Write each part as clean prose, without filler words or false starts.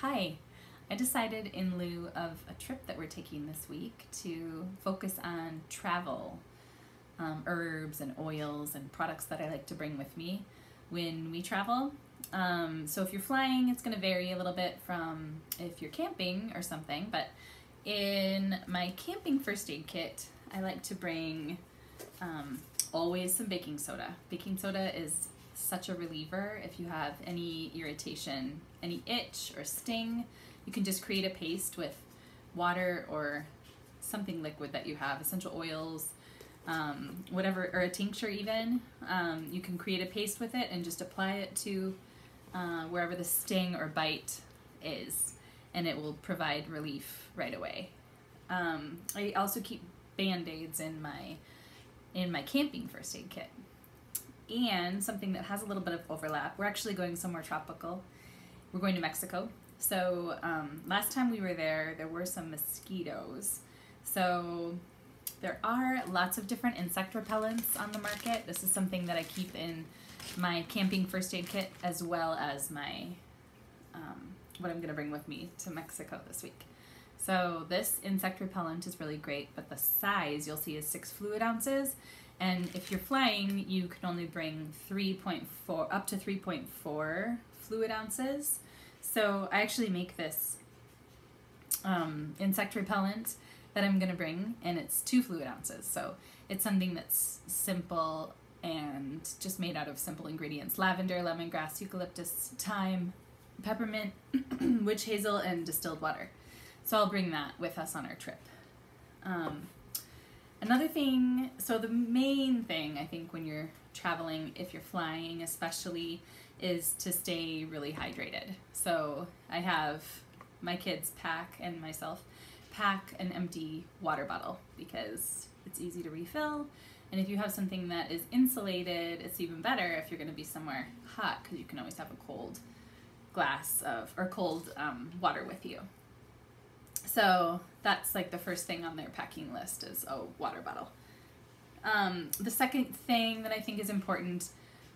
Hi, I decided in lieu of a trip that we're taking this week to focus on travel, herbs and oils and products that I like to bring with me when we travel. So if you're flying, it's going to vary a little bit from if you're camping or something, but in my camping first aid kit, I like to bring always some baking soda. Baking soda is such a reliever if you have any irritation, any itch or sting. You can just create a paste with water or something liquid that you have, essential oils, whatever, or a tincture even. You can create a paste with it and just apply it to wherever the sting or bite is, and it will provide relief right away. I also keep Band-Aids in my camping first aid kit. And something that has a little bit of overlap, we're actually going somewhere tropical. We're going to Mexico. So last time we were there were some mosquitoes. So there are lots of different insect repellents on the market. This is something that I keep in my camping first aid kit, as well as my what I'm gonna bring with me to Mexico this week. So this insect repellent is really great, but the size you'll see is 6 fluid ounces. And if you're flying, you can only bring 3.4 up to 3.4 fluid ounces. So I actually make this insect repellent that I'm gonna bring, and it's 2 fluid ounces. So it's something that's simple and just made out of simple ingredients: lavender, lemongrass, eucalyptus, thyme, peppermint, witch hazel, and distilled water. So I'll bring that with us on our trip. Another thing, so the main thing I think when you're traveling, if you're flying especially, is to stay really hydrated. So I have my kids pack and myself pack an empty water bottle because it's easy to refill. And if you have something that is insulated, it's even better if you're going to be somewhere hot, because you can always have a cold glass of, or cold water with you. So that's like the first thing on their packing list is a water bottle. The second thing that I think is important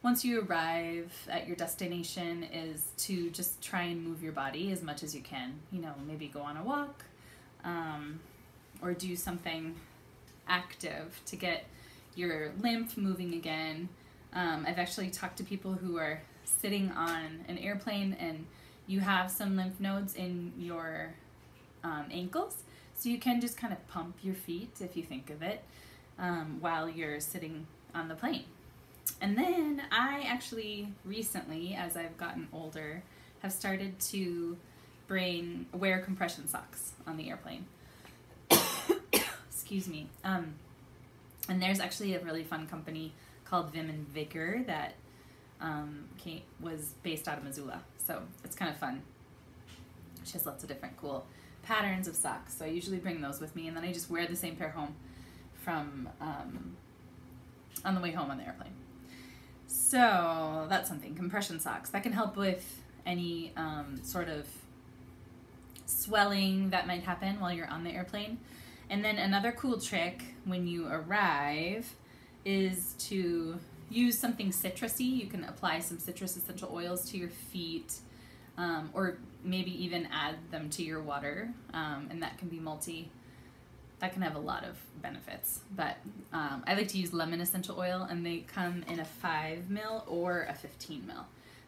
once you arrive at your destination is to just try and move your body as much as you can. You know, maybe go on a walk or do something active to get your lymph moving again. I've actually talked to people who are sitting on an airplane and you have some lymph nodes in your ankles, so you can just kind of pump your feet, if you think of it, while you're sitting on the plane. And then I actually recently, as I've gotten older, have started to wear compression socks on the airplane. Excuse me. And there's actually a really fun company called Vim and Vigor that was based out of Missoula, so it's kind of fun. She has lots of different cool patterns of socks, so I usually bring those with me, and then I just wear the same pair home from on the way home on the airplane. So that's something, compression socks. That can help with any sort of swelling that might happen while you're on the airplane. And then another cool trick when you arrive is to use something citrusy. You can apply some citrus essential oils to your feet, or maybe even add them to your water, and that can be that can have a lot of benefits. But I like to use lemon essential oil, and they come in a 5 ml or a 15 ml.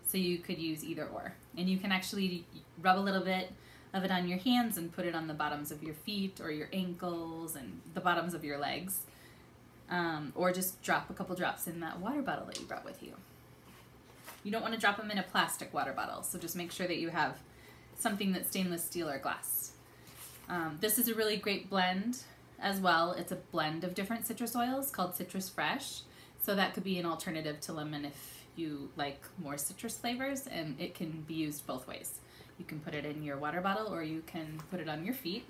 So you could use either or. And you can actually rub a little bit of it on your hands and put it on the bottoms of your feet or your ankles and the bottoms of your legs. Or just drop a couple drops in that water bottle that you brought with you. You don't want to drop them in a plastic water bottle, so just make sure that you have something that's stainless steel or glass. This is a really great blend as well. It's a blend of different citrus oils called Citrus Fresh, so that could be an alternative to lemon if you like more citrus flavors, and it can be used both ways. You can put it in your water bottle or you can put it on your feet.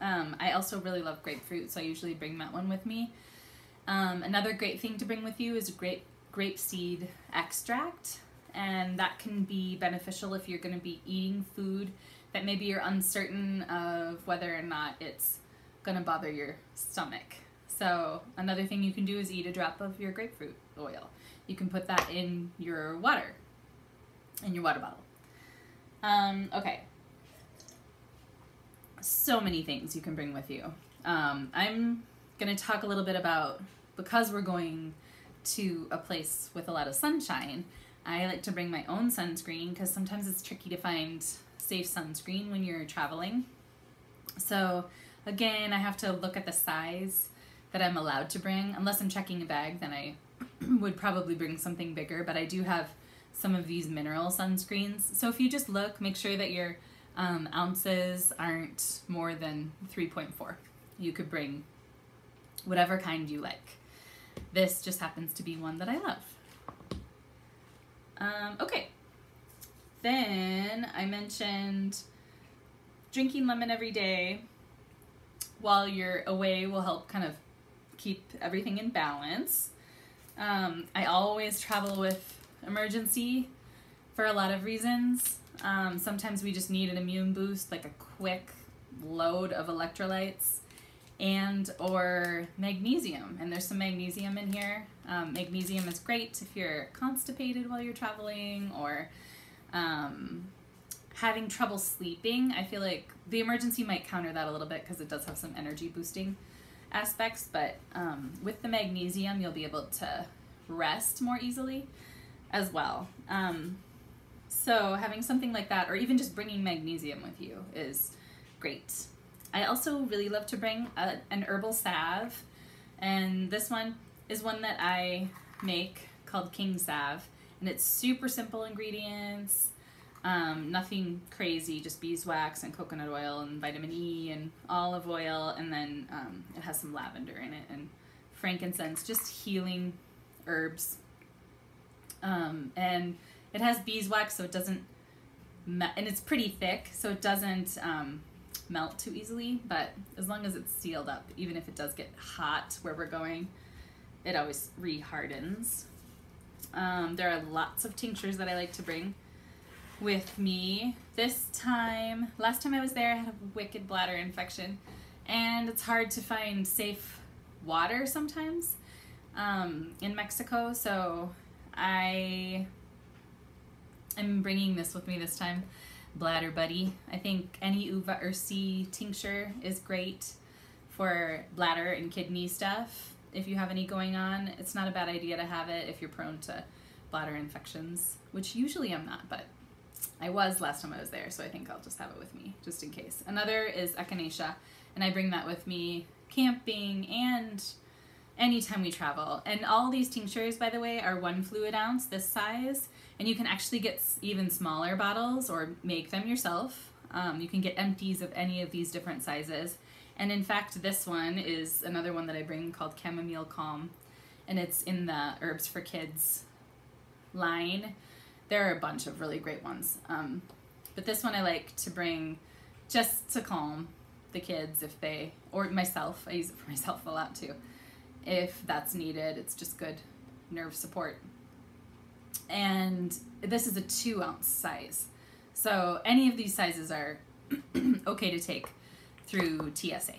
I also really love grapefruit, so I usually bring that one with me. Another great thing to bring with you is grape seed extract, and that can be beneficial if you're going to be eating food that maybe you're uncertain of whether or not it's going to bother your stomach. So another thing you can do is eat a drop of your grapefruit oil. You can put that in your water bottle. Okay, so many things you can bring with you. I'm going to talk a little bit about, because we're going to a place with a lot of sunshine, I like to bring my own sunscreen because sometimes it's tricky to find safe sunscreen when you're traveling. So again, I have to look at the size that I'm allowed to bring. Unless I'm checking a bag, then I would probably bring something bigger, but I do have some of these mineral sunscreens. So if you just look, make sure that your ounces aren't more than 3.4. You could bring whatever kind you like. This just happens to be one that I love. Okay, then I mentioned drinking lemon every day while you're away will help kind of keep everything in balance. I always travel with emergen-c for a lot of reasons. Sometimes we just need an immune boost, like a quick load of electrolytes and or magnesium. And there's some magnesium in here. Magnesium is great if you're constipated while you're traveling or having trouble sleeping. I feel like the emergen-c might counter that a little bit because it does have some energy boosting aspects, but with the magnesium you'll be able to rest more easily as well. So having something like that, or even just bringing magnesium with you, is great. I also really love to bring an herbal salve, and this one is one that I make called King Salve, and it's super simple ingredients, nothing crazy, just beeswax and coconut oil and vitamin E and olive oil, and then it has some lavender in it and frankincense, just healing herbs. And it has beeswax, so it doesn't, and it's pretty thick, so it doesn't melt too easily, but as long as it's sealed up, even if it does get hot where we're going, it always re-hardens. There are lots of tinctures that I like to bring with me. Last time I was there, I had a wicked bladder infection, and it's hard to find safe water sometimes in Mexico, so I am bringing this with me this time. Bladder Buddy. I think any uva or C tincture is great for bladder and kidney stuff. If you have any going on, it's not a bad idea to have it if you're prone to bladder infections, which usually I'm not, but I was last time I was there, so I think I'll just have it with me just in case. Another is echinacea, and I bring that with me camping and anytime we travel. And all these tinctures, by the way, are 1 fluid ounce, this size, and you can actually get even smaller bottles or make them yourself. You can get empties of any of these different sizes. And in fact, this one is another one that I bring called Chamomile Calm, and it's in the Herbs for Kids line. There are a bunch of really great ones. But this one I like to bring just to calm the kids if they, or myself, I use it for myself a lot too. If that's needed, it's just good nerve support. And this is a 2 ounce size. So any of these sizes are okay to take through TSA.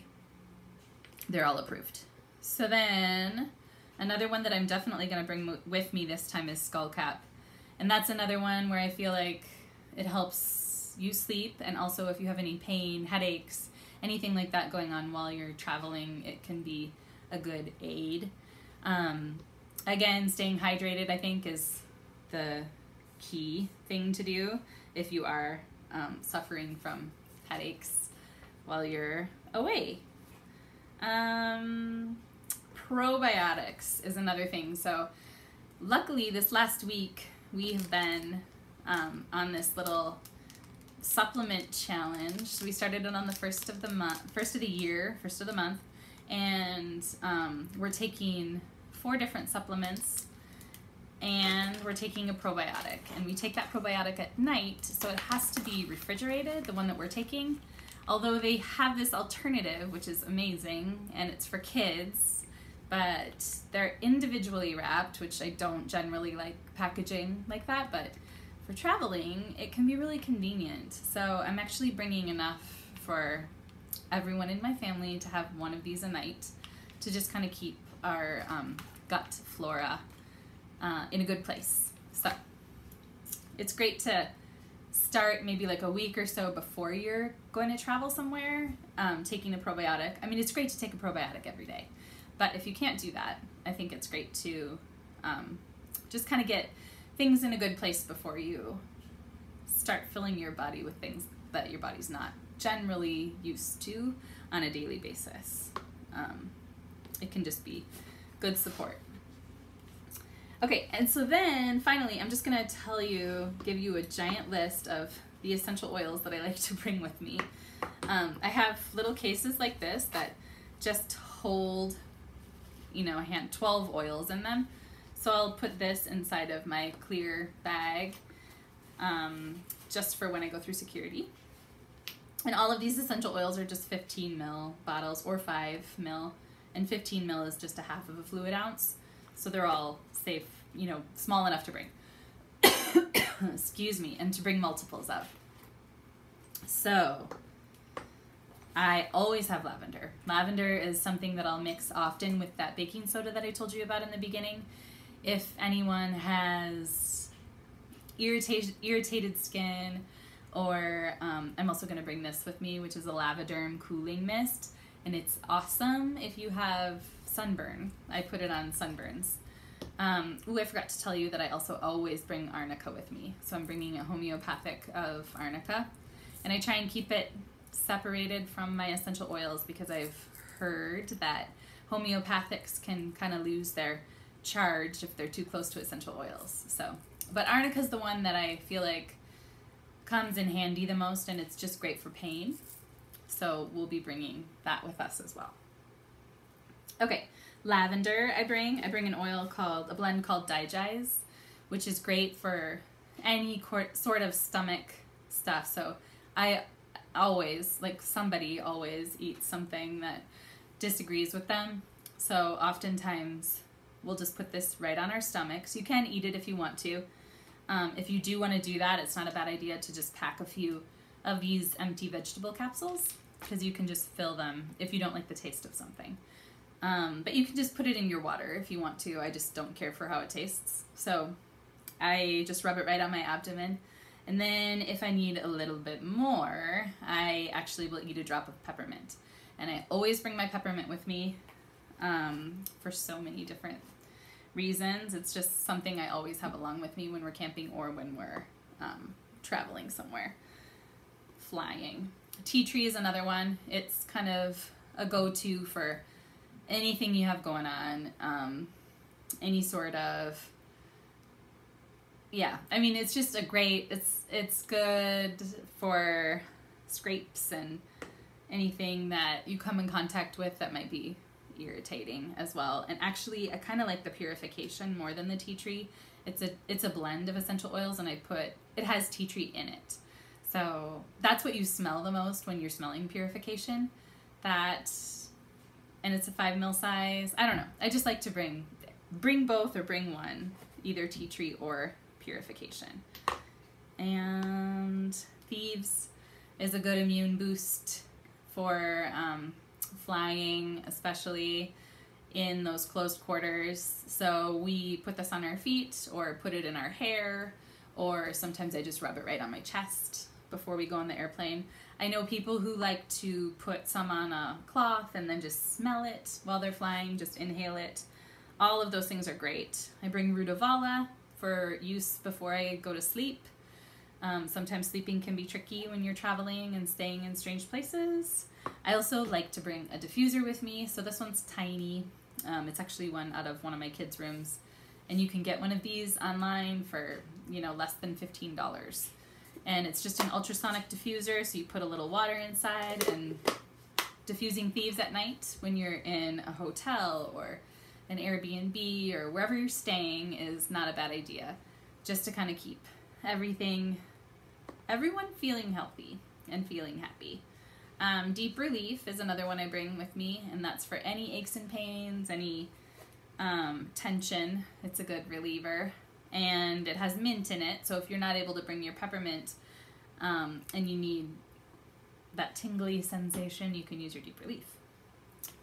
They're all approved. So then another one that I'm definitely going to bring with me this time is Skull Cap. And that's another one where I feel like it helps you sleep, and also if you have any pain, headaches, anything like that going on while you're traveling, it can be a good aid. Again, staying hydrated I think is the key thing to do if you are suffering from headaches while you're away. Probiotics is another thing. So luckily this last week we have been on this little supplement challenge. So we started it on the first of the month, and we're taking 4 different supplements, and we're taking a probiotic, and we take that probiotic at night, so it has to be refrigerated, the one that we're taking, although they have this alternative, which is amazing, and it's for kids, but they're individually wrapped, which I don't generally like packaging like that, but for traveling, it can be really convenient. So I'm actually bringing enough for everyone in my family to have one of these a night to just kind of keep our gut flora in a good place. So it's great to start maybe like a week or so before you're going to travel somewhere, taking a probiotic. I mean, it's great to take a probiotic every day, but if you can't do that, I think it's great to just kind of get things in a good place before you start filling your body with things that your body's not generally used to on a daily basis. It can just be good support. Okay, and so then finally, I'm just gonna give you a giant list of the essential oils that I like to bring with me. I have little cases like this that just hold, you know, 12 oils in them. So I'll put this inside of my clear bag just for when I go through security. And all of these essential oils are just 15 ml bottles or 5 ml, and 15 ml is just a half of a fluid ounce. So they're all safe, you know, small enough to bring. Excuse me, and to bring multiples of. So I always have lavender. Lavender is something that I'll mix often with that baking soda that I told you about in the beginning. If anyone has irritated skin, or I'm also going to bring this with me, which is a Lavaderm cooling mist, and it's awesome if you have sunburn. I put it on sunburns. I forgot to tell you that I also always bring arnica with me. So I'm bringing a homeopathic of arnica, and I try and keep it separated from my essential oils because I've heard that homeopathics can kind of lose their charge if they're too close to essential oils. So, but arnica is the one that I feel like comes in handy the most, and it's just great for pain. So we'll be bringing that with us as well. Okay, lavender I bring an oil a blend called Digize, which is great for any sort of stomach stuff. So I always, like, somebody always eats something that disagrees with them. So oftentimes we'll just put this right on our stomachs. You can eat it if you want to. If you do want to do that, it's not a bad idea to just pack a few of these empty vegetable capsules, because you can just fill them if you don't like the taste of something. But you can just put it in your water if you want to. I just don't care for how it tastes. So I just rub it right on my abdomen. And then if I need a little bit more, I actually will eat a drop of peppermint. And I always bring my peppermint with me for so many different reasons. It's just something I always have along with me when we're camping or when we're traveling somewhere, flying. Tea tree is another one. It's kind of a go-to for anything you have going on, any sort of, yeah, I mean, it's just a great, it's good for scrapes and anything that you come in contact with that might be irritating as well. And actually, I kind of like the purification more than the tea tree. It's a blend of essential oils, and it has tea tree in it. So that's what you smell the most when you're smelling purification. And it's a 5 ml size. I don't know. I just like to bring both or bring one, either tea tree or purification. And Thieves is a good immune boost for flying, especially in those closed quarters. So we put this on our feet or put it in our hair, or sometimes I just rub it right on my chest before we go on the airplane. I know people who like to put some on a cloth and then just smell it while they're flying, just inhale it. All of those things are great. I bring Rutavala for use before I go to sleep. Sometimes sleeping can be tricky when you're traveling and staying in strange places. I also like to bring a diffuser with me. So this one's tiny. It's actually one out of one of my kids' rooms. And you can get one of these online for, you know, less than $15. And it's just an ultrasonic diffuser, so you put a little water inside, and diffusing thieves at night when you're in a hotel or an Airbnb or wherever you're staying is not a bad idea, just to kind of keep everyone feeling healthy and feeling happy. Deep Relief is another one I bring with me, and that's for any aches and pains, any tension. It's a good reliever. And it has mint in it, so if you're not able to bring your peppermint and you need that tingly sensation, you can use your Deep Relief.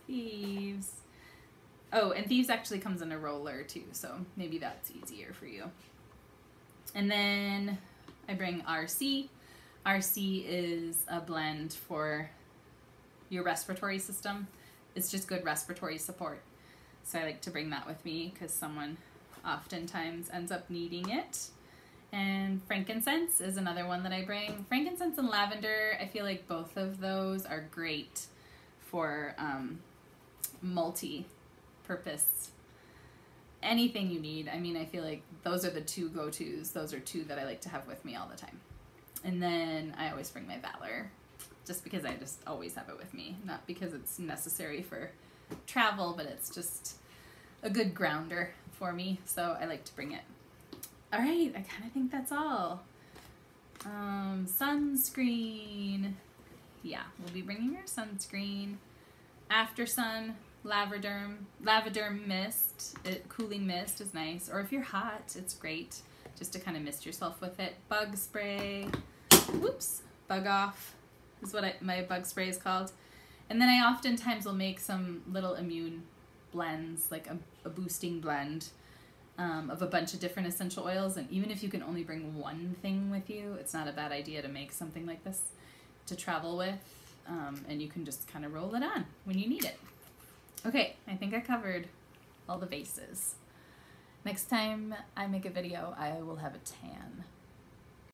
Thieves. Oh, and Thieves actually comes in a roller too, so maybe that's easier for you. And then I bring RC, RC is a blend for your respiratory system. It's just good respiratory support. So I like to bring that with me because someone oftentimes ends up needing it. And frankincense is another one that I bring. Frankincense and lavender, I feel like both of those are great for multi-purpose. Anything you need. I mean, I feel like those are the two go-tos. Those are two that I like to have with me all the time. And then I always bring my Valor, just because I just always have it with me. Not because it's necessary for travel, but it's just a good grounder for me. So I like to bring it. All right, I kind of think that's all. Sunscreen. Yeah, we'll be bringing our sunscreen. After sun, lavender mist. Cooling mist is nice. Or if you're hot, it's great just to kind of mist yourself with it. Bug spray. Whoops. Bug off is what my bug spray is called. And then I oftentimes will make some little immune blends, like a boosting blend of a bunch of different essential oils. And even if you can only bring one thing with you, it's not a bad idea to make something like this to travel with. And you can just kind of roll it on when you need it. Okay, I think I covered all the bases. Next time I make a video, I will have a tan.